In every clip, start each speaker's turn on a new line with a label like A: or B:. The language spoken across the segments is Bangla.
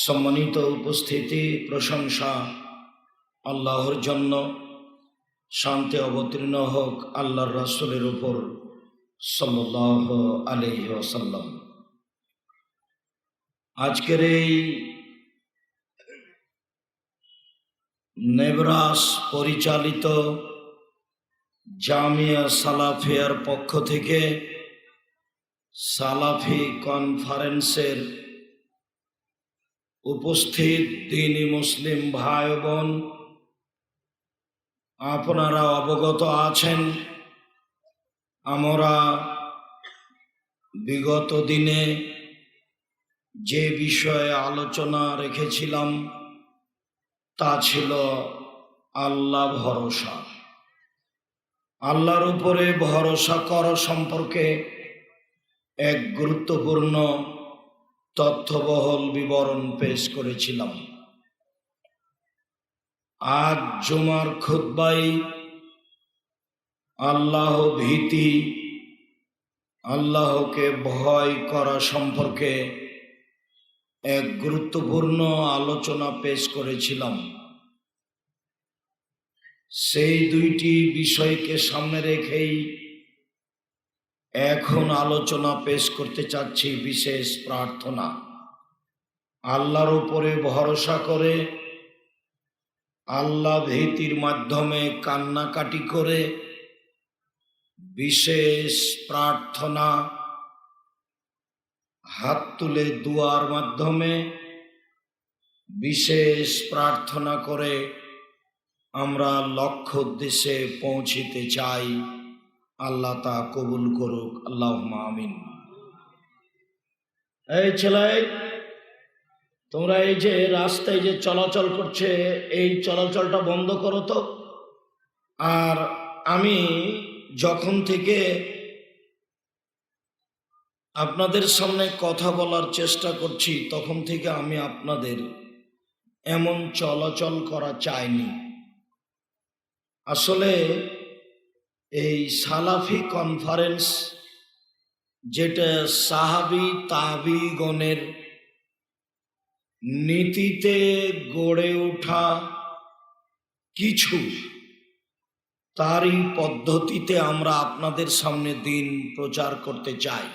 A: সম্মানিত উপস্থিতি, প্রশংসা আল্লাহর জন্য। শান্তি অবতীর্ণ হোক আল্লাহর রাসূলের উপর সাল্লাল্লাহু আলাইহি ওয়াসাল্লাম। আজকের এই নেবরাস পরিচালিত জামিয়া সালাফিয়ার পক্ষ থেকে সালাফি কনফারেন্সের উপস্থিত দ্বীনি মুসলিম ভাই বোন, আপনারা অবগত আছেন আমরা বিগত দিনে যে বিষয়ে আলোচনা রেখেছিলাম তা ছিল আল্লাহ ভরসা। আল্লাহর উপরে ভরসা করা সম্পর্কে এক গুরুত্বপূর্ণ তথ্যবহুল বিবরণ পেশ করেছিলাম। আজ জুমার খুতবায় আল্লাহ ভীতি, আল্লাহকে ভয় করা সম্পর্কে এক গুরুত্বপূর্ণ আলোচনা পেশ করেছিলাম। সেই দুইটি বিষয়কে সামনে রেখেই এখন আলোচনা পেশ করতে চাচ্ছি বিশেষ প্রার্থনা। আল্লাহর উপরে ভরসা করে আল্লাহ ভীতির মাধ্যমে কান্নাকাটি করে বিশেষ প্রার্থনা, হাত তুলে দুয়ার মাধ্যমে বিশেষ প্রার্থনা করে আমরা লক্ষ্য উদ্দেশ্যে পৌঁছিতে চাই। আল্লাহ তা কবুল করুক, আল্লাহুম্মা আমিন। এই ছেলে, তোমরা এই যে রাস্তায় যে চলাচল করছে এই চলাচলটা বন্ধ করো তো। আর আমি যখন থেকে আপনাদের সামনে কথা বলার চেষ্টা করছি তখন থেকে আমি আপনাদের এমন চলাচল করা চাইনি। আসলে এই সালাফি কনফারেন্স, যেটা সাহাবী তাবিগণের নীতিতে গড়ে ওঠা কিছু, তারই পদ্ধতিতে আমরা আপনাদের সামনে দিন প্রচার করতে চাই।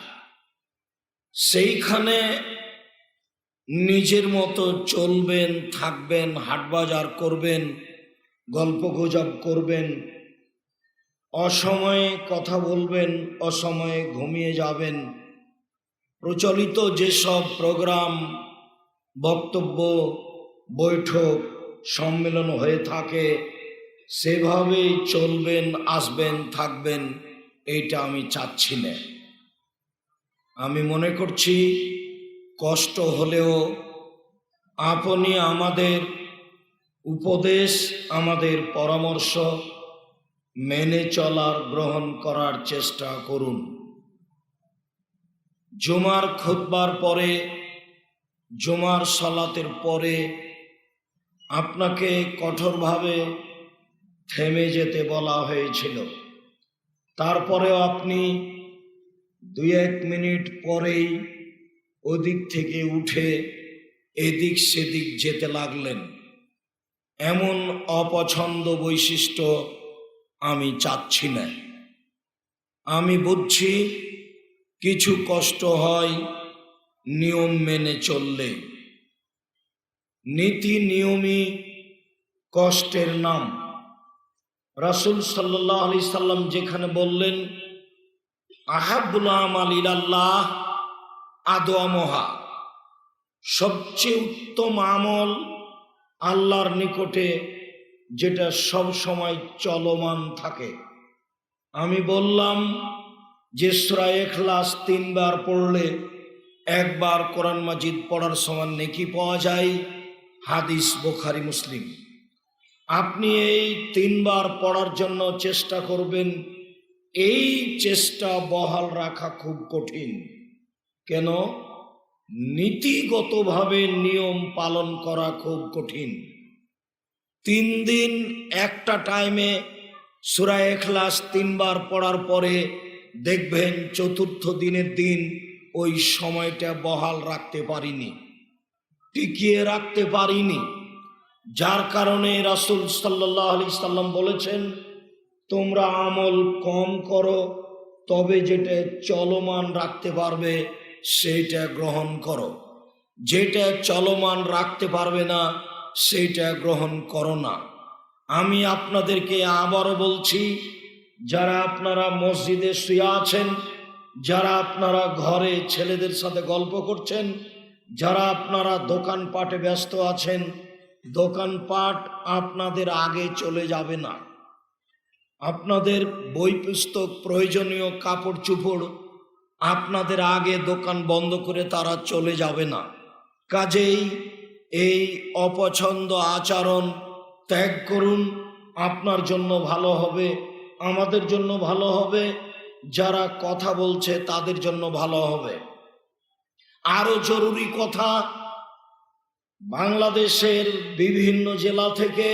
A: সেইখানে নিজের মতো চলবেন, থাকবেন, হাটবাজার করবেন, গল্পগুজব করবেন, অসময়ে কথা বলবেন, অসময়ে ঘুমিয়ে যাবেন। প্রচলিত যেসব প্রোগ্রাম, বক্তব্য, বৈঠক, সম্মেলন হয়ে থাকে সেভাবেই চলবেন, আসবেন, থাকবেন, এইটা আমি চাচ্ছি না। আমি মনে করছি কষ্ট হলেও আপনি আমাদের উপদেশ, আমাদের পরামর্শ মেনে চলার, গ্রহণ করার চেষ্টা করুন। জুমার খুতবার পরে, জুমার সালাতের পরে আপনাকে কঠোরভাবে থেমে যেতে বলা হয়েছিল। তারপরেও আপনি 2-1 মিনিট পরেই ওদিক থেকে উঠে এদিক সেদিক যেতে লাগলেন। এমন অপছন্দ বৈশিষ্ট্য আমি চাচ্ছি না। আমি বুঝছি কিছু কষ্ট হয় নিয়ম মেনে চললে। নীতি নিয়মই কষ্টের নাম। রাসূল সাল্লাল্লাহু আলাইহি সাল্লাম যেখানে বললেন আহাব্বুল আমাল ইলাল্লাহ আদওয়ামুহা, সবচেয়ে উত্তম আমল আল্লাহর নিকটে যেটা সব সময় চলমান থাকে। আমি বললাম যে সূরা ইখলাস 3 বার পড়লে 1 বার কোরআন মাজিদ পড়ার সমান নেকি পাওয়া যায়। হাদিস বুখারী মুসলিম। আপনি এই 3 বার পড়ার জন্য চেষ্টা করবেন। এই চেষ্টা বহাল রাখা খুব কঠিন। কেন? নীতিগতভাবে নিয়ম পালন করা খুব কঠিন। 3 দিন একটা টাইমে সূরা ইখলাস 3 বার পড়ার পরে দেখবেন 4র্থ দিনের দিন ওই সময়টা বহাল রাখতে পারিনি। টিকিয়ে রাখতে পারিনি, যার কারণে রাসূল সাল্লাল্লাহু আলাইহি সাল্লাম বলেছেন, তোমরা আমল কম করো, তবে যেটা চলমান রাখতে পারবে সেইটা গ্রহণ করো, যেটা চলমান রাখতে পারবে না সেইটা গ্রহণ করো না। আমি আপনাদেরকে আবারও বলছি, যারা আপনারা মসজিদে শুয়ে আছেন, যারা আপনারা ঘরে ছেলেদের সাথে গল্প করছেন, যারা আপনারা দোকানপাটে ব্যস্ত আছেন, দোকানপাট আপনাদের আগে চলে যাবে না। আপনাদের বই পুস্তক প্রয়োজনীয় কাপড় চোপড় আপনাদের আগে দোকান বন্ধ করে তারা চলে যাবে না। কাজেই এই অপছন্দ আচরণ ত্যাগ করুন, আপনার জন্য ভালো হবে, আমাদের জন্য ভালো হবে, যারা কথা বলছে তাদের জন্য ভালো হবে। আরো জরুরি কথা, বাংলাদেশের বিভিন্ন জেলা থেকে,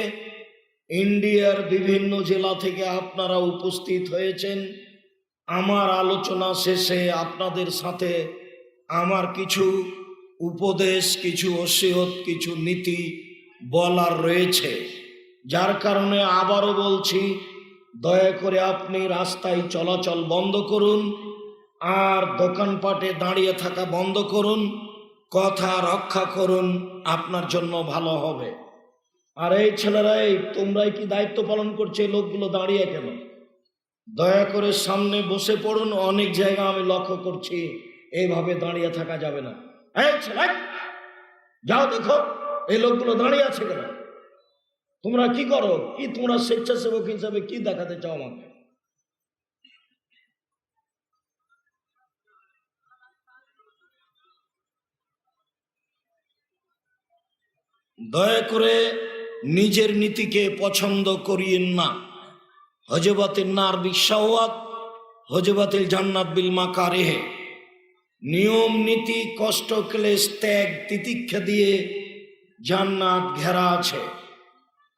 A: ইন্ডিয়ার বিভিন্ন জেলা থেকে আপনারা উপস্থিত হয়েছেন। আমার আলোচনা শেষে আপনাদের সাথে আমার কিছু উপদেশ, কিছু ওসিয়ত, কিছু নীতি বলার রয়েছে, যার কারণে আবারও বলছি, দয়া করে আপনি রাস্তায় চলাচল বন্ধ করুন, আর দোকানপাটে দাঁড়িয়ে থাকা বন্ধ করুন, কথা রক্ষা করুন, আপনার জন্য ভালো হবে। আর এই ছেলেরা, তোমরাই কি দায়িত্ব পালন করছে? এই লোকগুলো দাঁড়িয়ে কেন? দয়া করে সামনে বসে পড়ুন। অনেক জায়গা আমি লক্ষ্য করছি এইভাবে দাঁড়িয়ে থাকা যাবে না। এই ছেলে, যাও দেখো এই লোকগুলো দাঁড়িয়ে আছে কেন? তোমরা কি করো? কি তোমরা স্বেচ্ছাসেবক হিসাবে কি দেখাতে চাও আমাকে? দয়া করে নিজের নীতিকে পছন্দ করিয়েন না। হজবাতিল নার বিশাওয়াত, হজবাতিল জান্নাত বিল মাকারিহ। নিয়ম নীতি, কষ্ট, ক্লেশ, ত্যাগ, তিতিক্ষা দিয়ে জান্নাত ঘেরা আছে,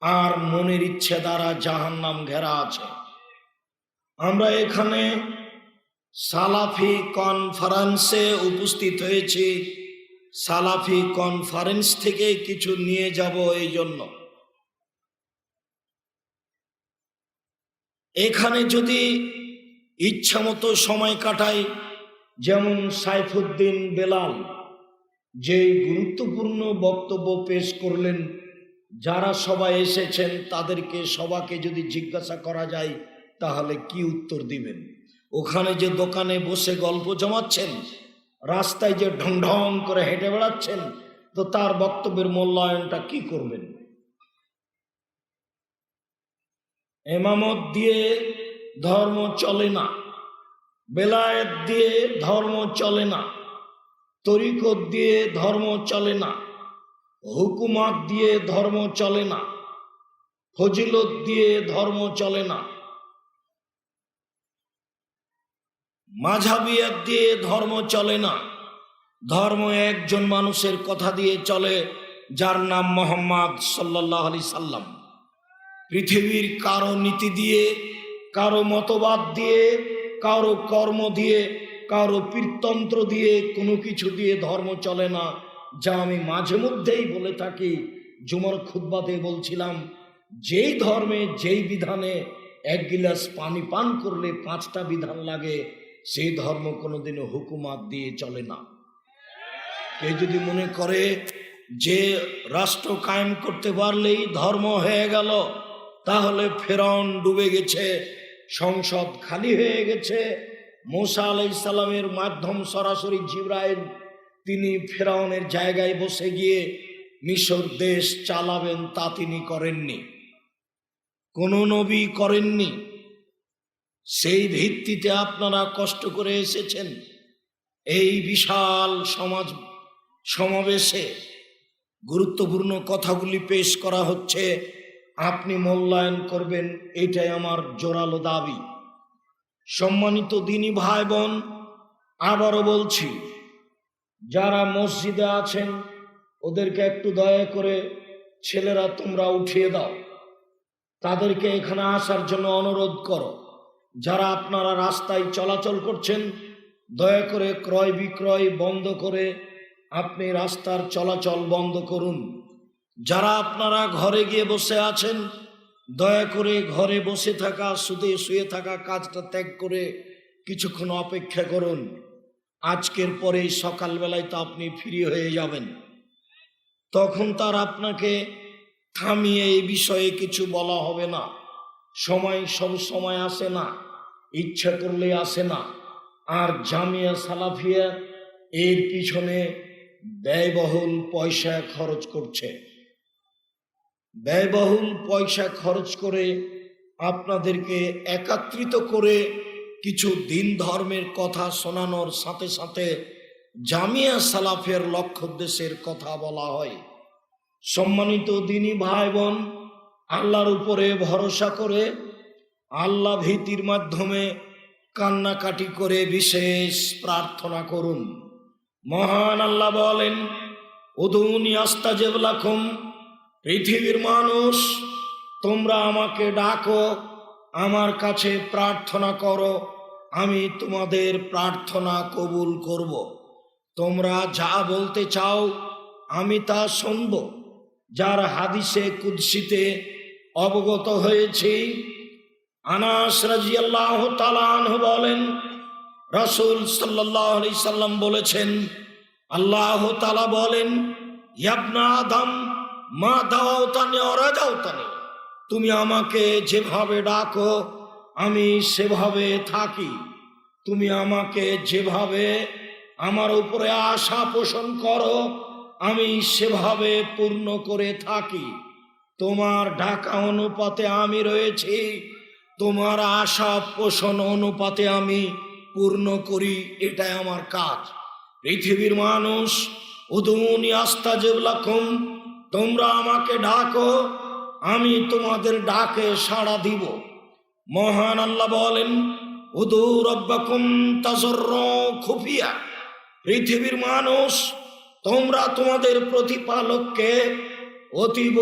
A: আর মনের ইচ্ছে দ্বারা জাহান্নাম ঘেরা আছে। আমরা এখানে সালাফি কনফারেন্সে উপস্থিত হয়েছি, সালাফি কনফারেন্স থেকে কিছু নিয়ে যাব। এই জন্য এখানে যদি ইচ্ছামতো সময় কাটাই, যেমন সাইফুদ্দিন বেলাল যে গুরুত্বপূর্ণ বক্তব্য পেশ করলেন, যারা সবাই এসেছেন তাদেরকে সবাকে যদি জিজ্ঞাসা করা যায় তাহলে কি উত্তর দিবেন? ওখানে যে দোকানে বসে গল্প জমাচ্ছেন, রাস্তায় যে ঢং ঢং করে হেঁটে বেড়াচ্ছেন, তো তার বক্তব্যের মূল্যায়নটা কি করবেন? এমামত দিয়ে ধর্ম চলে না, বেলায়েত দিয়ে ধর্ম চলে না, তরিকত দিয়ে ধর্ম চলে না, হুকুমত দিয়ে ধর্ম চলে না, ফজিলত দিয়ে ধর্ম চলে না, মাঝহাবিয়াত দিয়ে ধর্ম চলে না। ধর্ম একজন মানুষের কথা দিয়ে চলে, যার নাম মুহাম্মদ সাল্লাল্লাহু আলাইহি সাল্লাম। পৃথিবীর কারো নীতি দিয়ে, কারো মতবাদ দিয়ে, কারো কর্ম দিয়ে, কারো পীরতন্ত্র দিয়ে, কোনো কিছু দিয়ে ধর্ম চলে না। যা আমি মাঝে মধ্যেই বলে থাকি, জুমার খুতবাতে বলছিলাম, যেই ধর্মে যেই বিধানে এক গিলাস পানি পান করলে 5টা বিধান লাগে, সেই ধর্ম কোনোদিনও হুকুমাত দিয়ে চলে না। কেউ যদি মনে করে যে রাষ্ট্র কায়েম করতে পারলেই ধর্ম হয়ে গেল, তাহলে ফেরাউন ডুবে গেছে, সংসদ খালি হয়ে গেছে, মূসা আলাইহিস সালামের মাধ্যম সরাসরি জিবরাইল তিনি ফেরাউনের জায়গায় বসে গিয়ে মিশর দেশ চালাবেন, তা তিনি করেননি, কোনো নবী করেননি। সেই ভিত্তিতে আপনারা কষ্ট করে এসেছেন। এই বিশাল সমাবেশে গুরুত্বপূর্ণ কথাগুলি পেশ করা হচ্ছে, আপনি মূল্যায়ন করবেন, এটাই আমার জোরালো দাবি। সম্মানিত দিনী ভাই বোন, আবারও বলছি, যারা মসজিদে আছেন ওদেরকে একটু দয়া করে, ছেলেরা তোমরা উঠিয়ে দাও, তাদেরকে এখানে আসার জন্য অনুরোধ করো। যারা আপনারা রাস্তায় চলাচল করছেন, দয়া করে ক্রয় বিক্রয় বন্ধ করে আপনি রাস্তার চলাচল বন্ধ করুন। যারা আপনারা ঘরে গিয়ে বসে আছেন, দয়া করে ঘরে বসে থাকা, শুয়ে থাকা কাজটা ত্যাগ করে কিছুক্ষণ অপেক্ষা করুন। আজকের পরে সকালবেলায় তো আপনি ফ্রি হয়ে যাবেন, তখন তার আপনাকে থামিয়ে এই বিষয়ে কিছু বলা হবে না। সময় সব সময় আসে না, ইচ্ছা করলে আসে না। আর জামিয়া সালাফিয়া এর পিছনে ব্যয়বহুল পয়সা খরচ করছে। ব্যয়বহুল পয়সা খরচ করে আপনাদেরকে একত্রিত করে কিছু দিন ধর্মের কথা শোনানোর সাথে সাথে জামিয়া সালাফের লক্ষ্য উদ্দেশ্যের কথা বলা হয়। সম্মানিত দিনী ভাই বোন, আল্লাহর উপরে ভরসা করে আল্লাহ ভীতির মাধ্যমে কান্নাকাটি করে বিশেষ প্রার্থনা করুন। মহান আল্লাহ বলেন, উদুনি আস্তাজিব লাকুম, পৃথিবীর মানুষ তোমরা আমাকে ডাকো, আমার কাছে প্রার্থনা করো, আমি তোমাদের প্রার্থনা কবুল করব। তোমরা যা বলতে চাও আমি তা শুনব। যার হাদিসে কুদসিতে অবগত হয়েছি, আনাস রাদিয়াল্লাহু তাআলা আনহু বলেন, রাসূল সাল্লাল্লাহু আলাইহি সাল্লাম বলেছেন, আল্লাহ তাআলা বলেন, ইয়া আদম মা দাওতানি ওয়া রাজাউতানি, তুমি আমাকে যেভাবে ডাকো আমি সেভাবে থাকি, তুমি আমাকে যেভাবে আমার উপরে আশা পোষণ করো আমি সেভাবে পূর্ণ করে থাকি। তোমার ডাকা অনুপাতে আমি রয়েছি, তোমার আশা পোষণ অনুপাতে আমি পূর্ণ করি, এটাই আমার কাজ। পৃথিবীর মানুষ, উদুনি আস্তাজিব লাকুম, তোমরা আমাকে ডাকো, আমি তোমাদের ডাকে সাড়া দিব। মহান আল্লাহ বলেন, উদু রাব্বাকুম তাজাররুআন খুফিয়া, পৃথিবীর মানুষ তোমরা তোমাদের প্রতিপালককে অতীব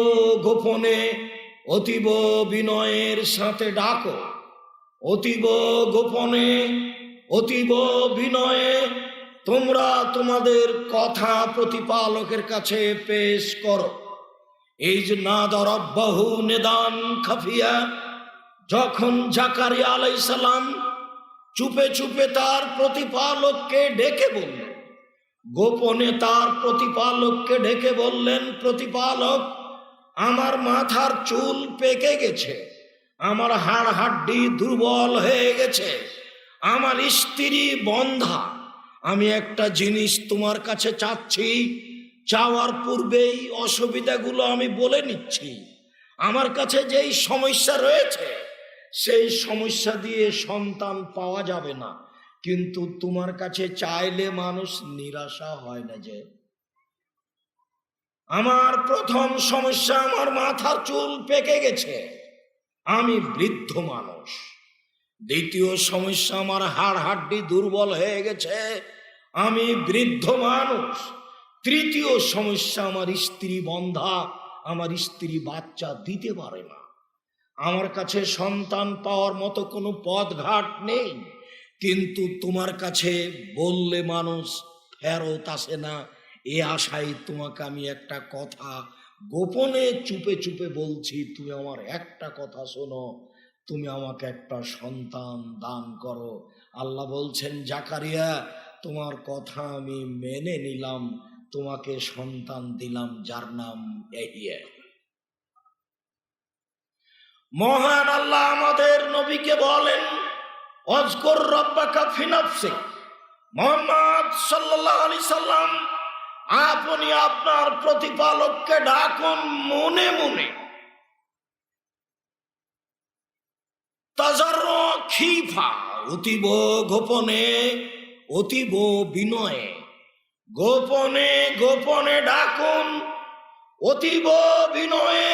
A: গোপনে অতীব বিনয়ের সাথে ডাকো। অতীব গোপনে অতীব বিনয়ে তোমরা তোমাদের কথা প্রতিপালকের কাছে পেশ করো। এই যে নাদা রাব্বাহু নিদান খাফিয়া, যখন জাকারিয়া আলাইহিস সালাম চুপে চুপে তার প্রতিপালককে ডেকে বললেন, গোপনে তার প্রতিপালককে ডেকে বললেন, প্রতিপালক আমার মাথার চুল পেকে গেছে, আমার হাড় হাড্ডি দুর্বল হয়ে গেছে, আমার স্ত্রী বন্ধা, আমি একটা জিনিস তোমার কাছে চাচ্ছি, চাওয়ার পূর্বেই অসুবিধাগুলো আমি বলে নিচ্ছি। আমার কাছে যেই সমস্যা রয়েছে সেই সমস্যা দিয়ে সন্তান পাওয়া যাবে না, কিন্তু তোমার কাছে চাইলে মানুষ নিরাশা হয় না। যে আমার প্রথম সমস্যা, আমার মাথার চুল পেকে গেছে, আমি বৃদ্ধ মানুষ। দ্বিতীয় সমস্যা, আমার হাড় হাড্ডি দুর্বল হয়ে গেছে, আমি বৃদ্ধ মানুষ। তৃতীয় সমস্যা, আমার স্ত্রী বন্ধা, আমার স্ত্রী বাচ্চা দিতে পারে না। আমার কাছে সন্তান পাওয়ার মতো কোনো পথ ঘাট নেই, কিন্তু তোমার কাছে বললে মানুষ ফেরত আসে না, এ আশায় তোমাকে আমি একটা কথা গোপনে চুপে চুপে বলছি। তুমি আমার একটা কথা শোনো, তুমি আমাকে একটা সন্তান দান করো। আল্লাহ বলছেন, জাকারিয়া তোমার কথা আমি মেনে নিলাম, তোমাকে সন্তান দিলাম যার নাম ইয়াহইয়া। মহান আল্লাহ আমাদের নবীকে বলেন, অজকুর রাব্বাকা ফি নাফসিক, মুহাম্মদ সাল্লাল্লাহু আলাইহি সাল্লাম আপনি আপনার প্রতিপালককে ডাকুন মনে মনে। তাজাররু খিফা, অতীব গোপনে অতীব বিনয়ে, গোপনে গোপনে ডাকুন, অতীব বিনয়ে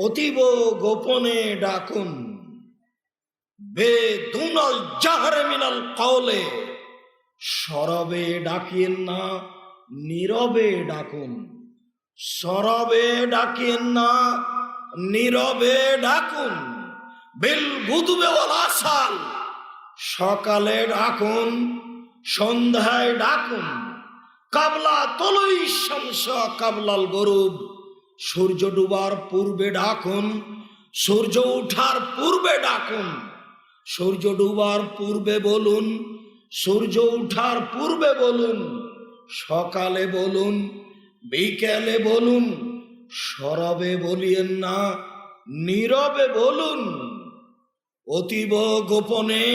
A: অতীব গোপনে ডাকুন। বেদুনাল জাহরে মিনাল কওলে, সরবে ডাকিয়েন না, নীরবে ডাকুন। সরবে ডাকিয়েন না, নীরবে ডাকুন। বিল গুদুবে ওয়াল আসাল, সকালে ডাকুন, সন্ধ্যায় ডাকুন। কাবলা তলই শামস কাবলাল গরুব, সূর্য ডুবার পূর্বে ডাকুন, সূর্য ওঠার পূর্বে ডাকুন। সূর্য ডুবার পূর্বে বলুন, সূর্য ওঠার পূর্বে বলুন, সকালে বলুন, বিকেলে বলুন, সরবে বলিয়েন না, নীরবে বলুন, অতীব গোপনে,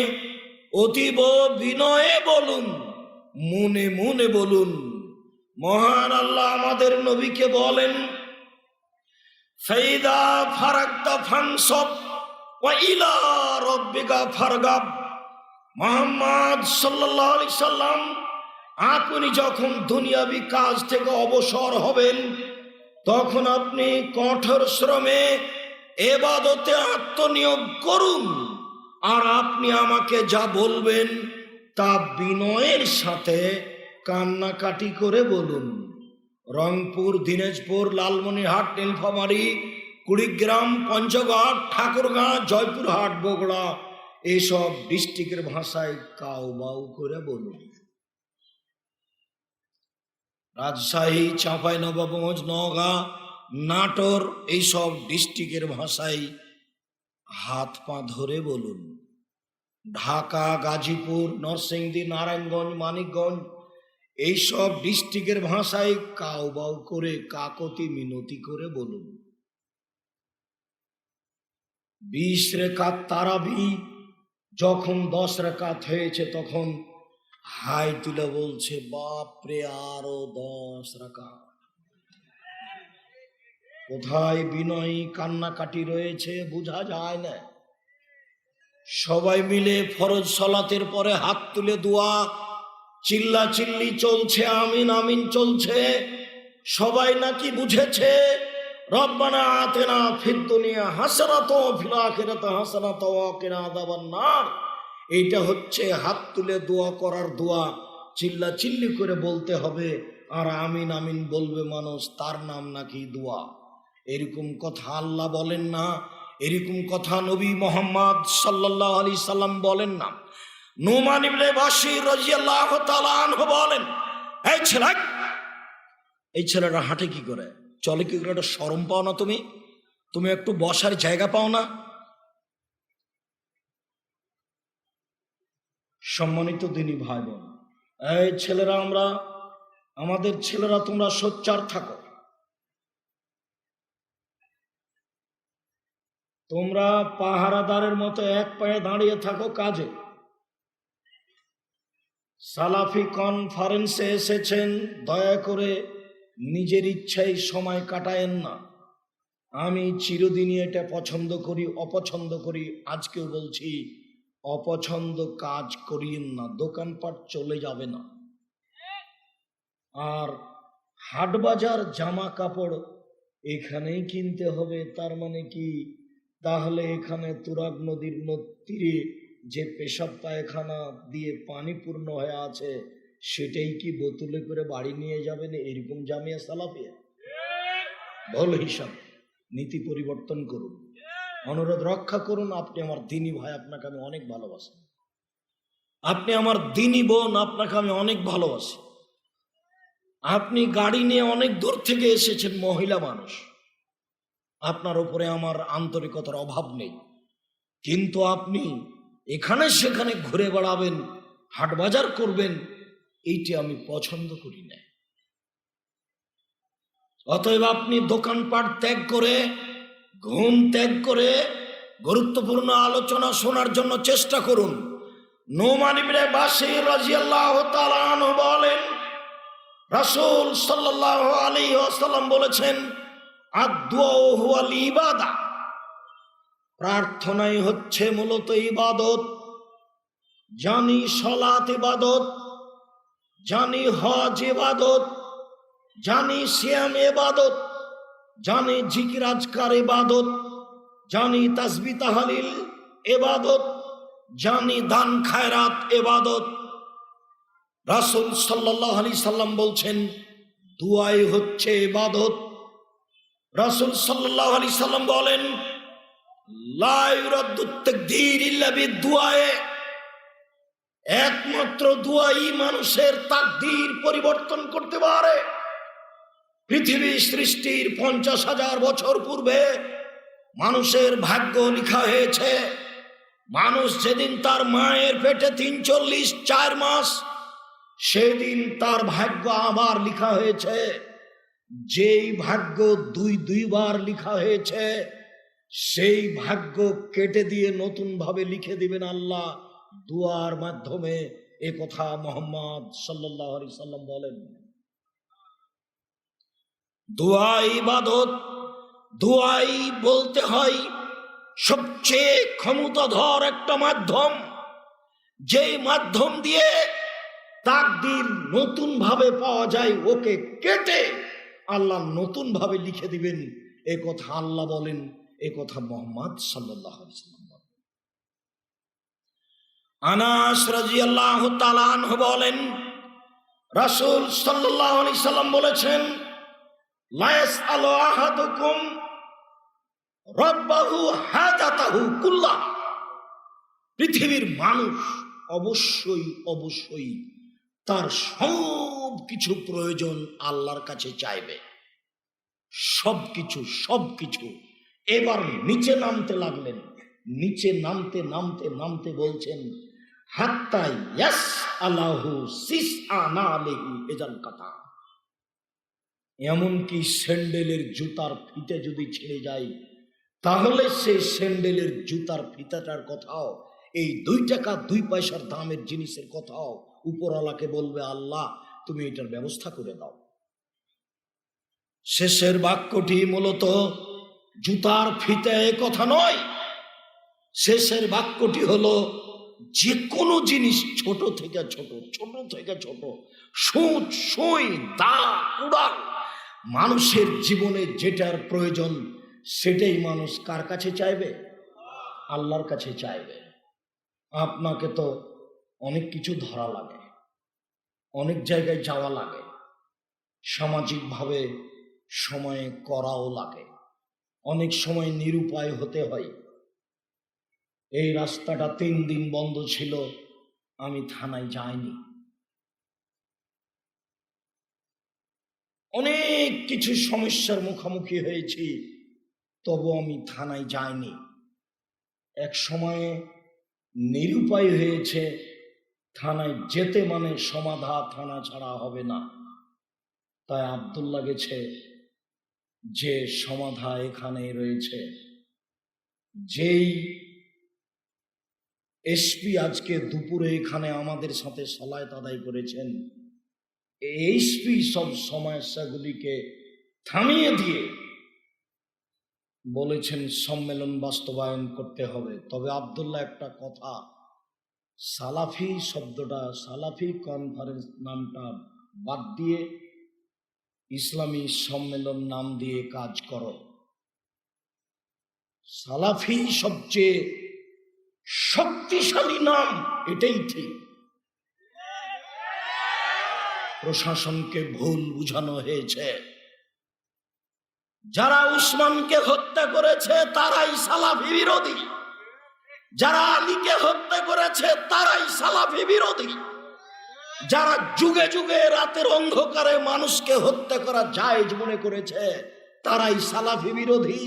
A: অতীব বিনয়ে বলুন, মনে মনে বলুন। মহান আল্লাহ আমাদের নবীকে বলেন, ফাইদা ফারাগতা ফানসব ওয়া ইলা রাব্বিকা ফারগাব। মুহাম্মদ সাল্লাল্লাহু আলাইহি সাল্লাম, আপনি যখন দুনিয়াবি কাজ থেকে অবসর হবেন, তখন আপনি কঠোর শ্রমে ইবাদতে আত্মনিয়োগ করুন। আর আপনি আমাকে যা বলবেন তা বিনয়ের সাথে কান্নাকাটি করে বলুন। রংপুর, দিনাজপুর, লালমনিরহাট, নীলফামারী, কুড়িগ্রাম, পঞ্চগড়, ঠাকুরগাঁ, জয়পুরহাট, বগুড়া এইসব ডিস্ট্রিক্টের ভাষায় কাউ বাউ করে বলুন। রাজশাহী, চাঁপাইনবাবগঞ্জ, নওগাঁ, নাটোর এইসব ডিস্ট্রিক্টের ভাষায় হাত পা ধরে বলুন। ঢাকা, গাজীপুর, নরসিংদী, নারায়ণগঞ্জ, মানিকগঞ্জ এইসব ডিস্ট্রিক্টের ভাষায় কাউ বাউ করে, কাকতি মিনতি করে বলুন। 20 রেখাত তারাবি যখন 10 রেখাত হয়েছে, তখন হাই তুলে বলছে, বাপরে আরো 10 রাকাত। কোথায় বিনয়ী কান্নাকাটি রয়েছে বোঝা যায় না। সবাই মিলে ফরজ সালাতের পরে হাত তুলে দোয়া, চিল্লা চিল্লি চলছে, আমিন আমিন চলছে। সবাই নাকি বুঝেছে রব্বানা আতিনা ফিদ দুনিয়া হাসানাতাও ওয়া ফিল আখিরাতি হাসানাতাও ওয়া কিনা আযাবান নার। এইটা হচ্ছে হাত তুলে দোয়া করার দোয়া, চিল্লা চিল্লি করে বলতে হবে, আর আমিন আমিন বলবে মানুষ, তার নাম নাকি দোয়া। এরকম কথা আল্লাহ বলেন না, এরকম কথা নবী মুহাম্মদ সাল্লাল্লাহু আলাইহি সাল্লাম বলেন না। নুমান ইবনে বাশির রাদিয়াল্লাহু তাআলা আনহু বলেন, এই ছেলেটা হাঁটে কি করে, চলে কি করে, একটা শরম পাও না তুমি? তুমি একটু বসার জায়গা পাও না? সম্মানিত দিনী ভাই বোন, এই ছেলেরা, আমাদের ছেলেরা, তোমরা সোচ্চার থাকো। তোমরা পাহারাদারের মতো এক পায়ে দাঁড়িয়ে থাকো কাজে। সালাফি কনফারেন্সে এসেছেন, দয়া করে নিজের ইচ্ছায় সময় কাটায়েন না। আমি চিরদিনই এটা পছন্দ করি, অপছন্দ করি। আজকেও বলছি, অপছন্দ কাজ করিয়েন না, দোকানপাট চলে যাবে না। আর হাট বাজার, জামা কাপড় এখানেই কিনতে হবে, তার মানে কি? তাহলে এখানে তুরাগ নদীর তীরে যে পেশাব পায়খানা দিয়ে পানি পূর্ণ হয়ে আছে, সেটাই কি বোতলে করে বাড়ি নিয়ে যাবেন? এরকম জামিয়া সালাফিয়া? ভুল হিসাব। নীতি পরিবর্তন করুন, অনুরোধ রক্ষা করুন। আপনি আমার দিনী ভাই, আপনাকে আমি অনেক ভালোবাসি। আপনি আমার দিনী বোন, আপনাকে আমি অনেক ভালোবাসি। আপনি গাড়ি নিয়ে অনেক দূর থেকে এসেছেন, মহিলা মানুষ, আপনার উপরে আমার আন্তরিকতার অভাব নেই। কিন্তু আপনি এখানে সেখানে ঘুরে বেড়াবেন, হাট বাজার করবেন, এইটি আমি পছন্দ করি না। অতএব আপনি দোকানপাট ত্যাগ করে, ঘুম ত্যাগ করে গুরুত্বপূর্ণ আলোচনা শোনার জন্য চেষ্টা করুন। নুমান ইবনে বাশির রাদিয়াল্লাহু তাআলা আনহু বলেন, রাসূল সাল্লাল্লাহু আলাইহি ওয়াসাল্লাম বলেছেন, আদ-দুআ হুয়াল ইবাদা, প্রার্থনাই হচ্ছে মূলত ইবাদত। জানি সালাত ইবাদত, জানি হজ ইবাদত, জানি সিয়াম ইবাদত, জানি জিকির আজকার ইবাদত, জানি তাসবিহ তাহলিল ইবাদত, জানি দান খায়রাত ইবাদত। রাসূল সাল্লাল্লাহু আলাইহি সাল্লাম বলছেন, দুআই হচ্ছে ইবাদত। রাসূল সাল্লাল্লাহু আলাইহি সাল্লাম বলেন, লা ইউরাদ্দু তাকদীর ইল্লা বিদুআয়ে, একমাত্র দুয়াই মানুষের তাকদীর পরিবর্তন করতে পারে। পৃথিবী সৃষ্টির 50,000 বছর পূর্বে মানুষের ভাগ্য লেখা হয়েছে। মানুষ যেদিন তার মায়ের পেটে 43-4 মাস, সেদিন তার ভাগ্য আবার লেখা হয়েছে। যেই ভাগ্য দুইবার লেখা হয়েছে, সেই ভাগ্য কেটে দিয়ে নতুন ভাবে লিখে দিবেন আল্লাহ দুয়ার মাধ্যমে। এ কথা মুহাম্মদ সাল্লাল্লাহু আলাইহি সাল্লাম বলেন। দোয়া ইবাদত, দোয়াই বলতে হয় সবচেয়ে ক্ষমতাধর একটা মাধ্যম, যেই মাধ্যম দিয়ে তাকদীর নতুন ভাবে পাওয়া যায়। ওকে কেটে আল্লাহ নতুন ভাবে লিখে দিবেন, এ কথা আল্লাহ বলেন, এ কথা মুহাম্মদ সাল্লাল্লাহু আলাইহি সাল্লাম বলেন। আনাস রাদিয়াল্লাহু তাআলা আনহু বলেন, রাসূল সাল্লাল্লাহু আলাইহি সাল্লাম বলেছেন, লা ইয়াসআলু আহাদুকুম রাব্বাহু হাজাতাহু কুল্লাহ। পৃথিবীর মানুষ অবশ্যই তার সব কিছু প্রয়োজন আল্লাহর কাছে চাইবে, সবকিছু। এবার নিচে নামতে লাগলেন, নিচে নামতে বলছেন, হাত্তা ইয়াসআলাহু সিসআনা আলাইহি এজাল কাতা। এমনকি স্যান্ডেলের জুতার ফিতে যদি ছিঁড়ে যায়, তাহলে সেই স্যান্ডেলের জুতার ফিতাটার কথাও, এই 2 টাকা 2 পয়সার দামের জিনিসের কথাও উপরওয়ালাকে বলবে, আল্লাহ তুমি এটার ব্যবস্থা করে দাও। শেষের বাক্যটি মূলত জুতার ফিতে কথা নয়, শেষের বাক্যটি হলো যে কোনো জিনিস ছোট থেকে ছোট, সুচ সুই দা কুড়াল, মানুষের জীবনে যেটার প্রয়োজন সেটাই মানুষ কার কাছে চাইবে? আল্লাহর কাছে চাইবে। আপনাকে তো অনেক কিছু ধরা লাগে, অনেক জায়গায় যাওয়া লাগে, সামাজিকভাবে সময়ে করাও লাগে, অনেক সময় নিরুপায় হতে হয়। এই রাস্তাটা 3 দিন বন্ধ ছিল, আমি থানায় যাইনি। অনেক কিছু সমস্যার মুখোমুখি হয়েছি, তবু আমি থানায় যাইনি। এক সময়ে নিরুপায় হয়েছে, থানায় যেতে মানে সমাধা, থানা ছাড়া হবে না। তাই আব্দুল্লাহ গেছে, যে সমাধা এখানে রয়েছে। যেই এসপি আজকে দুপুরে এখানে আমাদের সাথে সালাত আদায় করেছেন, এসপি সব সমস্যাগুলিকে থামিয়ে দিয়ে বলেছেন সম্মেলন বাস্তবায়ন করতে হবে। তবে আব্দুল্লাহ একটা কথা, সালাফি শব্দটা, সালাফি কনফারেন্স নামটা বাদ দিয়ে ইসলামী সম্মেলন নাম দিয়ে কাজ করো। সালাফি সবচেয়ে শক্তিশালী নাম, এটাই ঠিক। প্রশাসনকে ভুল বুঝানো হয়েছে। যারা উসমানকে হত্যা করেছে তারাই সালাফি বিরোধী, যারা আলীকে হত্যা করেছে তারাই সালাফি বিরোধী, যারা যুগে যুগে রাতের অন্ধকারে মানুষকে হত্যা করা জায়েজ মনে করেছে তারাই সালাফি বিরোধী।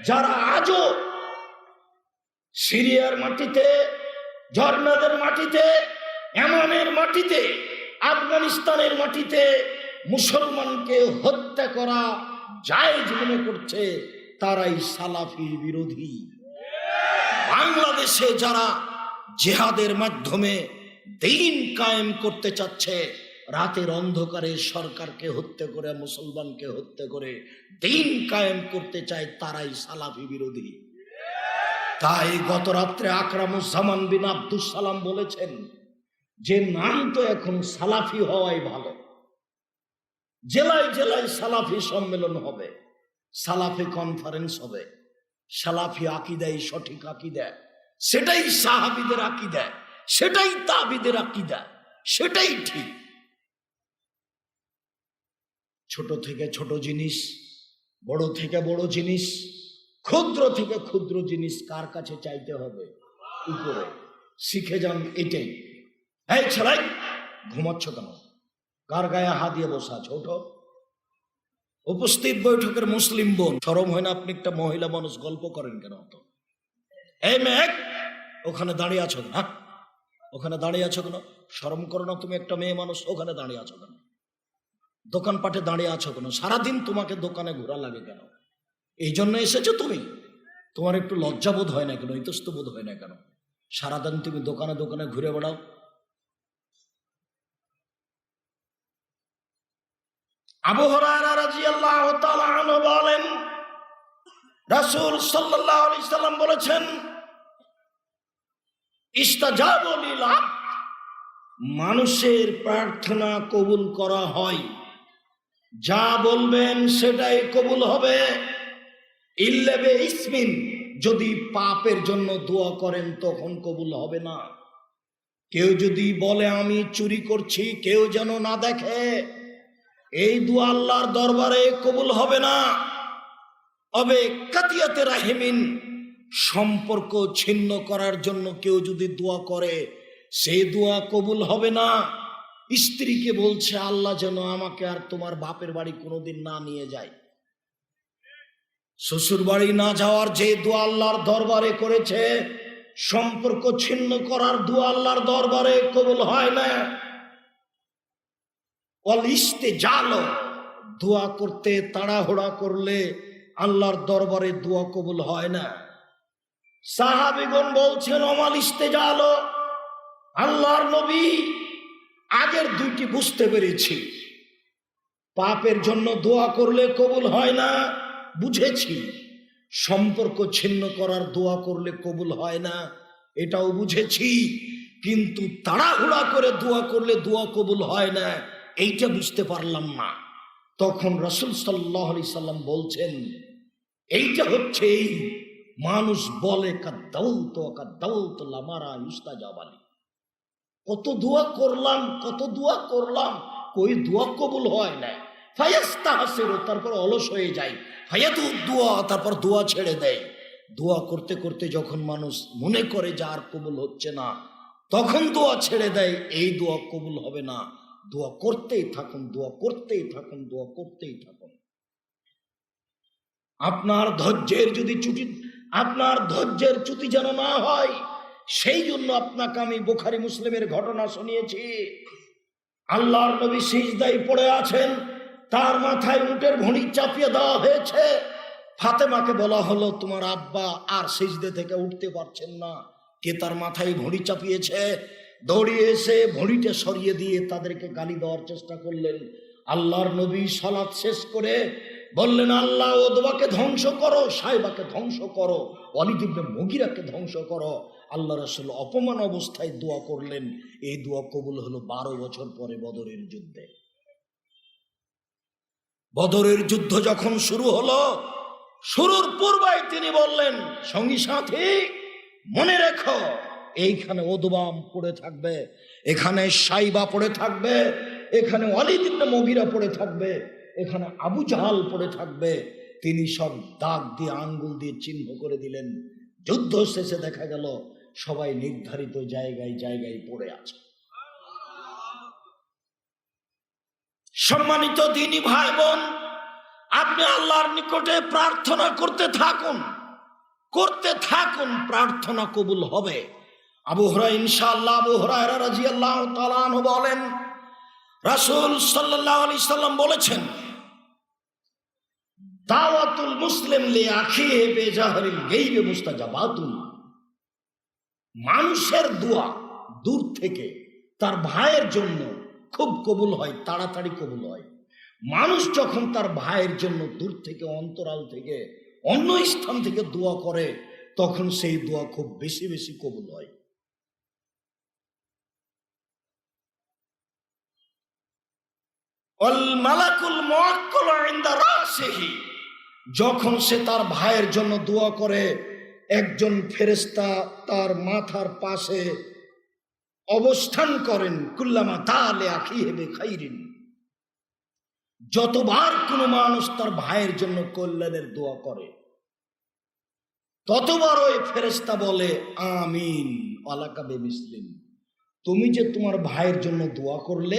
A: যারা আজও সিরিয়ার মাটিতে, জর্দানের মাটিতে, ইয়েমেনের মাটিতে, আফগানিস্তানের মাটিতে মুসলমানকে হত্যা করা জায়েজ মনে করছে তারাই সালাফি বিরোধী। বাংলাদেশে যারা জিহাদের মাধ্যমে দ্বীন কায়েম করতে চাচ্ছে, রাতের অন্ধকারে সরকারকে হত্যা করে, মুসলমানকে হত্যা করে দ্বীন কায়েম করতে চায়, তারাই সালাফি বিরোধী। তাই গত রাত্রে আকরামুজ্জামান বিন আব্দুস সালাম বলেছেন যে নাম তো এখন সালাফি হওয়াই ভালো। জেলায় জেলায় সালাফি সম্মেলন হবে, সালাফি কনফারেন্স হবে, সালাফি আকীদাই সঠিক আকীদা, সেটাই সাহাবীদের আকীদা, সেটাই তাবিদের আকীদা, সেটাই ঠিক। ছোট থেকে ছোট জিনিস, বড় থেকে বড় জিনিস, ক্ষুদ্র থেকে ক্ষুদ্র জিনিস কার কাছে চাইতে হবে? উপরে। শিখে যান এটাই। এই ছেলে, ঘুমাচ্ছ কেন? কার গায়ে হাত দিয়ে বসে আছো? ওঠো। উপস্থিত বৈঠকের মুসলিম বোন, শরম হয় না? আপনি একটা মহিলা মানুষ, গল্প করেন কেন? তো এই মেয়ে, ওখানে দাঁড়িয়ে আছো না? ওখানে দাঁড়িয়ে আছো কেন? শরম করো না? তুমি একটা মেয়ে মানুষ, ওখানে দাঁড়িয়ে আছো কেন? দোকানপাটে দাঁড়িয়ে আছো কেন? সারাদিন তোমাকে দোকানে ঘোরা লাগে কেন? এই জন্য এসেছো তুমি? তোমার একটু লজ্জাবোধ হয় না কেন? ইতস্তবোধ হয় না কেন? সারাদিন তুমি দোকানে দোকানে ঘুরে বেড়াও। আবু হুরায়রা রাদিয়াল্লাহু তাআলা আনহু বলেন, রাসূল সাল্লাল্লাহু আলাইহি সাল্লাম বলেছেন, ইস্তাজাবু লিল আবদ, মানুষের প্রার্থনা কবুল করা হয়, যা বলবেন সেটাই কবুল হবে। ইল্লা বিইসমিন, যদি পাপের জন্য দোয়া করেন তখন কবুল হবে না। কেউ যদি বলে আমি চুরি করছি, কেউ যেন না দেখে, এই দোয়া আল্লাহর দরবারে কবুল হবে না। অবে কাতিয়াতে রাহিমিন, সম্পর্ক ছিন্ন করার জন্য কেউ যদি দোয়া করে, সেই দোয়া কবুল হবে না। স্ত্রীকে বলছে আল্লাহ যেন আমাকে আর তোমার বাপের বাড়ি কোনোদিন না নিয়ে যায়, শ্বশুর বাড়ি না যাওয়ার যে দোয়া আল্লাহর দরবারে করেছে, সম্পর্ক ছিন্ন করার দোয়া আল্লাহর দরবারে কবুল হয় না। ওয়াল ইস্তেজাল, দোয়া করতে তাড়াহুড়া করলে আল্লাহর দরবারে দোয়া কবুল হয় না। সাহাবীগণ বলছেন ওমাল ইস্তেজাল, আল্লাহর নবী আগের দুইটি বুঝতে পেরেছি, পাপের জন্য দোয়া করলে কবুল হয় না বুঝেছি, সম্পর্ক ছিন্ন করার দোয়া করলে কবুল হয় না এটাও বুঝেছি, কিন্তু তাড়াহুড়া করে দোয়া করলে দোয়া কবুল হয় না এইটা বুঝতে পারলাম না। তখন রাসূল সাল্লাল্লাহু আলাইহি সাল্লাম বলছেন, এইটা হচ্ছে এই মানুষ বলে কাদ্দাউত লামারা ইস্তাজাব আলী, কত দোয়া করলাম কই দোয়া কবুল হয় না। ফায়াস্তাহসিরু, তারপর অলস হয়ে যায়। ফায়াতু দোয়া, তারপর দোয়া ছেড়ে দেয়। দোয়া করতে করতে যখন মানুষ মনে করে যে আর কবুল হচ্ছে না, তখন দোয়া ছেড়ে দেয়। এই দোয়া কবুল হবে না। দোয়া করতেই থাকুন, দোয়া করতেই থাকুন, দোয়া করতেই থাকুন। আপনার ধৈর্যের চ্যুতি যেন না হয়, সেই জন্য আপনাকে আমি বুখারী মুসলিমের ঘটনা শুনিয়েছি। আল্লাহর নবী সিজদায় পড়ে আছেন, তার মাথায় উটের ভুঁড়ি চাপিয়ে দেওয়া হয়েছে। ফাতেমাকে বলা হলো তোমার আব্বা আর সিজদে থেকে উঠতে পারছেন না, কে তার মাথায় ভুঁড়ি চাপিয়েছে? দৌড়িয়ে এসে ভুঁড়িটা সরিয়ে দিয়ে তাদেরকে গালি দেওয়ার চেষ্টা করলেন। আল্লাহর নবী সালাত শেষ করে বললেন, আল্লাহ ওদবাকে ধ্বংস করো, সাইবাকে ধ্বংস করো, ওয়ালিদ ইবনে মুগিরাকে ধ্বংস করো। আল্লাহ রাসূল অপমান অবস্থায় দোয়া করলেন। এই দোয়া কবুল হলো 12 বছর পরে বদরের যুদ্ধে। বদরের যুদ্ধ যখন শুরু হলো, শুরুর পূর্বেই তিনি বললেন, সঙ্গী সাথী মনে রেখো, এইখানে ওদবাম পড়ে থাকবে, এখানে সাইবা পড়ে থাকবে, এখানে ওয়ালিদ ইবনে মুগিরা পড়ে থাকবে, এখানে আবু জাহাল পড়ে থাকবে। তিনি সব দাগ দিয়ে আঙ্গুল দিয়ে চিহ্ন করে দিলেন। যুদ্ধ শেষে দেখা গেল সবাই নির্ধারিত জায়গায় জায়গায় পড়ে আছে। সম্মানিত দ্বীনি ভাই বোন, আপনি আল্লাহর নিকটে প্রার্থনা করতে থাকুন, প্রার্থনা কবুল হবে। আবু হুরায়রা ইনশাআল্লাহ, আবু হুরায়রা রাদিয়াল্লাহু তাআলা আনহু বলেন, রাসূল সাল্লাল্লাহু আলাইহি সাল্লাম বলেছেন, দাওয়াতুল মুসলিম লিআখিহি বিজাহরিল গায়বি মুস্তাজাবাতুন, মানুষের দোয়া দূর থেকে তার ভাইয়ের জন্য খুব কবুল হয়, তাড়াতাড়ি কবুল হয়। মানুষ যখন তার ভাইয়ের জন্য দূর থেকে, অন্তরাল থেকে, অন্য স্থান থেকে দোয়া করে, তখন সেই দোয়া খুব বেশি বেশি কবুল হয়। আল মালাকুল মুআক্কাল ইনদা রাসিহি, যখন সে তার ভাইয়ের জন্য দোয়া করে, একজন ফেরেশতা তার মাথার পাশে অবস্থান করেন। কুল্লামা তালে আখিহি বিখাইরিন, যতবার কোনো মানুষ তার ভাইয়ের জন্য কল্যাণের দোয়া করে, ততবার ওই ফেরেশতা বলে আমিন ওয়ালাকা বিমিসলিন। তুমি যে তোমার ভাইয়ের জন্য দোয়া করলে,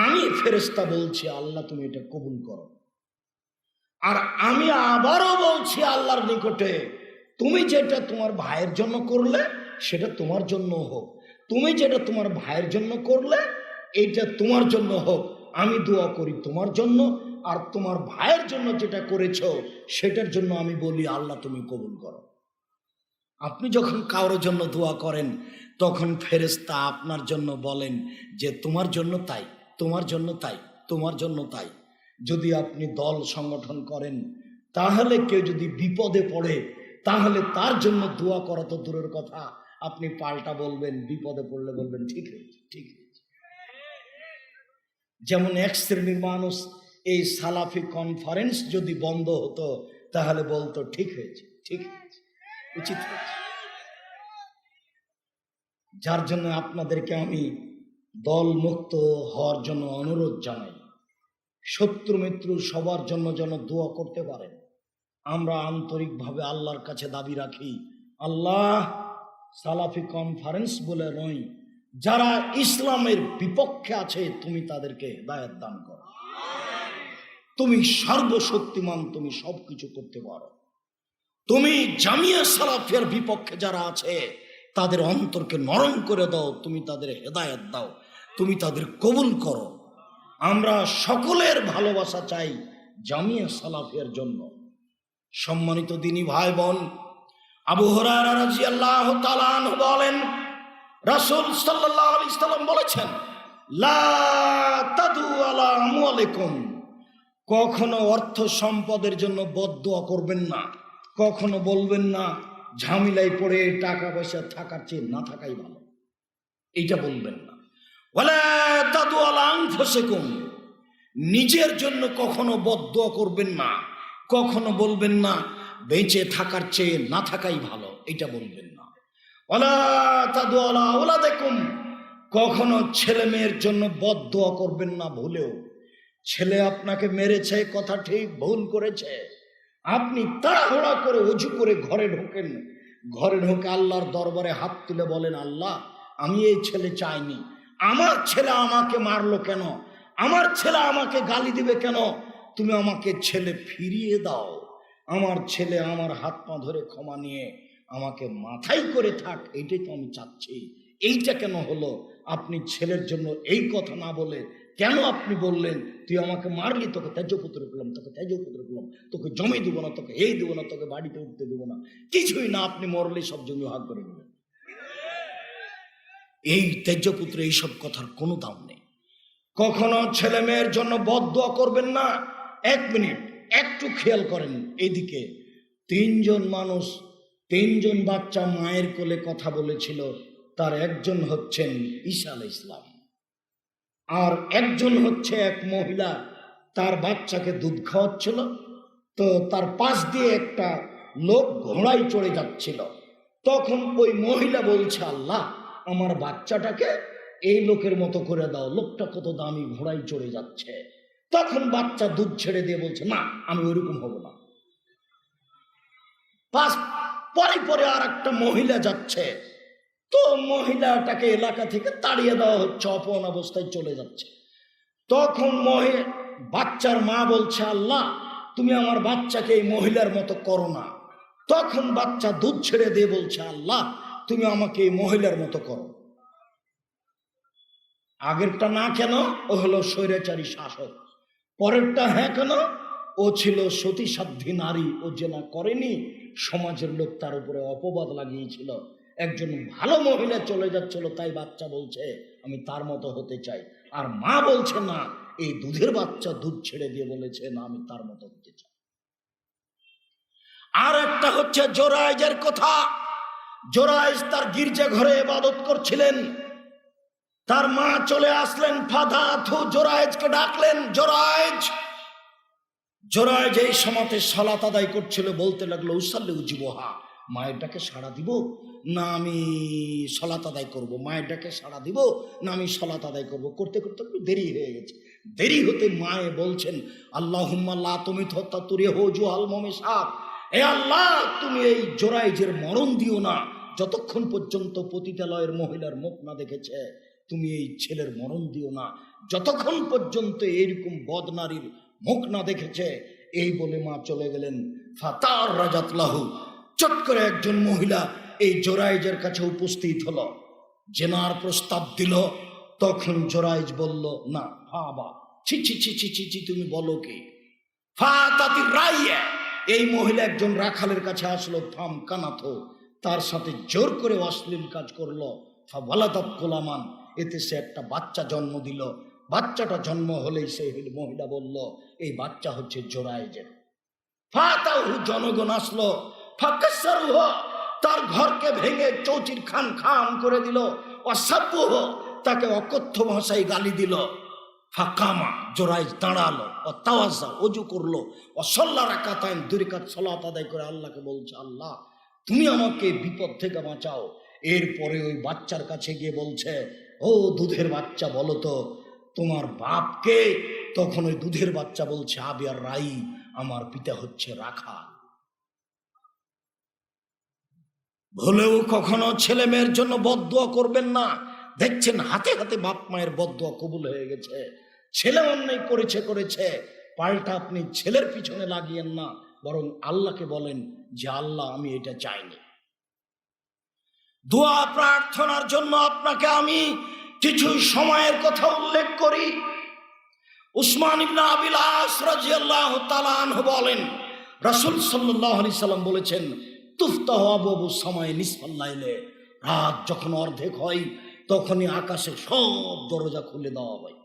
A: আমি ফেরেশতা বলছি আল্লাহ তুমি এটা কবুল করো। আর আমি আবারও বলছি আল্লাহর নিকটে, তুমি যেটা তোমার ভাইয়ের জন্য করলে সেটা তোমার জন্য হোক, তুমি যেটা তোমার ভাইয়ের জন্য করলে এইটা তোমার জন্য হোক। আমি দোয়া করি তোমার জন্য, আর তোমার ভাইয়ের জন্য যেটা করেছো সেটার জন্য আমি বলি আল্লাহ তুমি কবুল করো। আপনি যখন কারোর জন্য দোয়া করেন তখন ফেরেশতা আপনার জন্য বলেন যে তোমার জন্য তাই, তোমার জন্য তাই, তোমার জন্য তাই। যদি আপনি দল সংগঠন করেন, তাহলে কেউ যদি বিপদে পড়ে তাহলে তার জন্য দোয়া করা তো দূরের কথা, আপনি পাল্টা বলবেন, বিপদে পড়লে বলবেন ঠিক হয়েছে, ঠিক হয়েছে। যেমন এক শ্রেণীর মানুষ এই সালাফি কনফারেন্স যদি বন্ধ হতো তাহলে বলতো ঠিক হয়েছে, ঠিক হয়েছে, উচিত হয়েছে। যার জন্য আপনাদেরকে আমি দল মুক্ত হওয়ার জন্য অনুরোধ জানাই। শত্রু মিত্র সবার জন্য যেন দোয়া করতে পারেন। আমরা আন্তরিকভাবে আল্লাহর কাছে দাবি রাখি, আল্লাহ সালাফি কনফারেন্স বলে নয়, যারা ইসলামের বিপক্ষে আছে তুমি তাদেরকে হিদায়াত দান করো। তুমি সর্বশক্তিমান, তুমি সবকিছু করতে পারো। তুমি জামিয়া সালাফিয়ার বিপক্ষে যারা আছে তাদের অন্তরকে নরম করে দাও, তুমি তাদের হেদায়েত দাও, তুমি তাদের কবুল করো। আমরা সকলের ভালোবাসা চাই জামিয়া সালাফিয়ার জন্য। সম্মানিত দিনী ভাই বোন, আবু হুরায়রা রাদিয়াল্লাহু তাআলা আনহু বলেন, রাসূল সাল্লাল্লাহু আলাইহি ওয়াসাল্লাম বলেছেন, লা তাদু আলা আমওয়ালিকুম, কখনো অর্থ সম্পদের জন্য বদদোয়া করবেন না। কখনো বলবেন না ঝামেলায় পড়ে টাকা পয়সা থাকার চেয়ে না থাকাই ভালো, এইটা বলবেন না। ওয়ালা তাদু আলা আনফুসিকুম, নিজের জন্য কখনো বদদোয়া করবেন না। কখনো বলবেন না বেঁচে থাকার চেয়ে না থাকাই ভালো, এটা বলবেন না। ওয়ালা তাদু আলা আওলাদিকুম, কখনো ছেলে মেয়ের জন্য বদদোয়া করবেন না ভুলেও। ছেলে আপনাকে মেরেছে কথা ঠিক, ভুল করেছে, আপনি তাড়াহুড়া করে ওযু করে ঘরে ঢোকেন। ঘরে ঢোকে আল্লাহর দরবারে হাত তুলে বলেন, আল্লাহ আমি এই ছেলে চাইনি, আমার ছেলে আমাকে মারলো কেন, আমার ছেলে আমাকে গালি দিবে কেন, তুমি আমাকে ছেলে ফিরিয়ে দাও। আমার ছেলে আমার হাত পা ধরে ক্ষমা নিয়ে আমাকে মাথায় করে থাক, এইটাই তো আমি চাচ্ছি। এইটা কেন হলো? আপনি ছেলের জন্য এই কথা না বলে কেন আপনি বললেন তুই আমাকে মারলি, তোকে ত্যায্যপুত্র করলাম, তোকে ত্যায্যপুত্র করলাম, তোকে জমি দেবো না, তোকে এই দেবো না, তোকে বাড়িতে উঠতে দেবো না, কিছুই না, আপনি মরলে সব জমি ভাগ করে দেবেন। এই ত্যায্যপুত্র এইসব কথার কোনো দাম নেই। কখনো ছেলে মেয়ের জন্য বদদোয়া করবেন না। এক মিনিট একটু খেয়াল করেন এদিকে, তিনজন বাচ্চা মায়ের কোলে কথা বলেছিল, তার একজন হচ্ছেন ঈসা আলাইহিস সালাম, আর একজন হচ্ছে এক মহিলা, তার বাচ্চাকে দুধ খাওয়াচ্ছিল। তো তার পাশ দিয়ে একটা লোক ঘোড়ায় চড়ে যাচ্ছিল। তখন ওই মহিলা বলছে, আল্লাহ আমার বাচ্চাটাকে এই লোকের মতো করে দাও, লোকটা কত দামি ঘোড়ায় চড়ে যাচ্ছে। তখন বাচ্চা দুধ ছেড়ে দিয়ে বলছে, না আমি ওইরকম হব না। পরে আর একটা মহিলা যাচ্ছে, তো মহিলাটাকে এলাকা থেকে তাড়িয়ে দেওয়া হচ্ছে, অপন অবস্থায় চলে যাচ্ছে। তখন বাচ্চার মা বলছে, আল্লাহ তুমি আমার বাচ্চাকে এই মহিলার মতো করো না। তখন বাচ্চা দুধ ছেড়ে দিয়ে বলছে, আল্লাহ তুমি আমাকে এই মহিলার মতো করো। আগেরটা না কেন? ও হলো স্বৈরাচারী শাসক। পরেরটা হ্যাঁ কেন? ও ছিল সতীসাধ্যী নারী, ও জেনা করেনি, সমাজের লোক তার উপরে অপবাদ লাগিয়েছিল। একজন ভালো মহিলা চলে যাচ্ছিল, তাই বাচ্চা বলছে আমি তার মতো হতে চাই। আর মা বলছে না, এই দুধের বাচ্চা দুধ ছেড়ে দিয়ে বলেছে না আমি তার মতো হতে চাই। আর একটা হচ্ছে জোরাইজের কথা। জোরাইজ তার গির্জা ঘরে ইবাদত করছিলেন, তার মা চলে আসলেন, ফাদাথু জোরাইজকে ডাকলেন, জোরাইজ এই সময়তে সালাত আদায় করছিল, বলতে লাগলো উসাল্লি উজিবহা, মায়ের ডাকে সাড়া দিব না আমি সালাত আদায় করব, মায়ের ডাকে সাড়া দিব না আমি সালাত আদায় করব। করতে করতে একটু দেরি হয়ে গেছে। দেরি হতে মায়ে বলছেন, আল্লাহুম্মা লা তুমিত হত্যা তুরিহু জুহাল মুমিসাত, এ আল্লাহ, তুমি এই জোরাইজের মরণ দিও না, যতক্ষণ পর্যন্ত পতিতালয়ের মহিলার মুখ না দেখেছে। তুমি এই ছেলের মরণ দিও না, যতক্ষণ পর্যন্ত এইরকম বদনারীর মুখ না দেখেছে। এই বলে মা চলে গেলেন। ফাতার রাজাতলাহু, চট করে একজন মহিলা এই জোরাইজের কাছে উপস্থিত হলো, জেনার প্রস্তাব দিল। তখন জোরাইজ বলল, না বাবা, ছি ছি ছি ছি ছি ছি, তুমি বলো কি? ফাতাতি রাইয়া, এই মহিলা একজন রাখালের কাছে আসলো, ফাম কানাথো, তার সাথে জোর করে অশ্লীল কাজ করলো। ফাওয়ালাদাত গোলামান, এতে সে একটা বাচ্চা জন্ম দিল। বাচ্চাটা জন্ম হলেই সেই মহিলা বলল, এই বাচ্চা হচ্ছে জোরাইজের। ফাতাহু, জনগণ আসলো। ফাকাসসারুহ, তার ঘরকে ভেঙে চৌচির খান খান করে দিল। অসাব্বুহ, তাকে অকথ্য ভাষায় গালি দিল। ফাকামা, জোরাইজ দাঁড়ালো। ও তাওয়াজ্জা, ওযু করলো। ও সাল্লা রাকাতাইন, 2 রাকাত সালাত আদায় করে আল্লাহকে বলছে, আল্লাহ তুমি আমাকে বিপদ থেকে বাঁচাও। এরপরে ওই বাচ্চার কাছে গিয়ে বলছে, ও দুধের বাচ্চা, বলো তো তোমার বাপকে? তখন ওই দুধের বাচ্চা বলছে, আবি আর রাই, আমার পিতা হচ্ছে রাখাল। ভুলেও কখনো ছেলে মেয়ের জন্য বদদুয়া করবেন না। দেখছেন হাতে হাতে বাপ মায়ের বদদুয়া কবুল হয়ে গেছে। ছেলে অন্যায় করেছে, পাল্টা আপনি ছেলের পিছনে লাগিয়েন না, বরং আল্লাহকে বলেন যে আল্লাহ, আমি এটা চাইনি। দোয়া প্রার্থনার জন্য আপনাকে আমি কিছু সময়ের কথা উল্লেখ করি। উসমান ইবনে আবিল আস রাদিয়াল্লাহু তাআলা আনহু বলেন, রাসূল সাল্লাল্লাহু আলাইহি সাল্লাম বলেছেন, তুফতাহু আবওয়াবুস সামাই নিসফাল লাইলে, রাত যখন অর্ধেক হয় তখনই আকাশের সব দরজা খুলে দেওয়া হয়।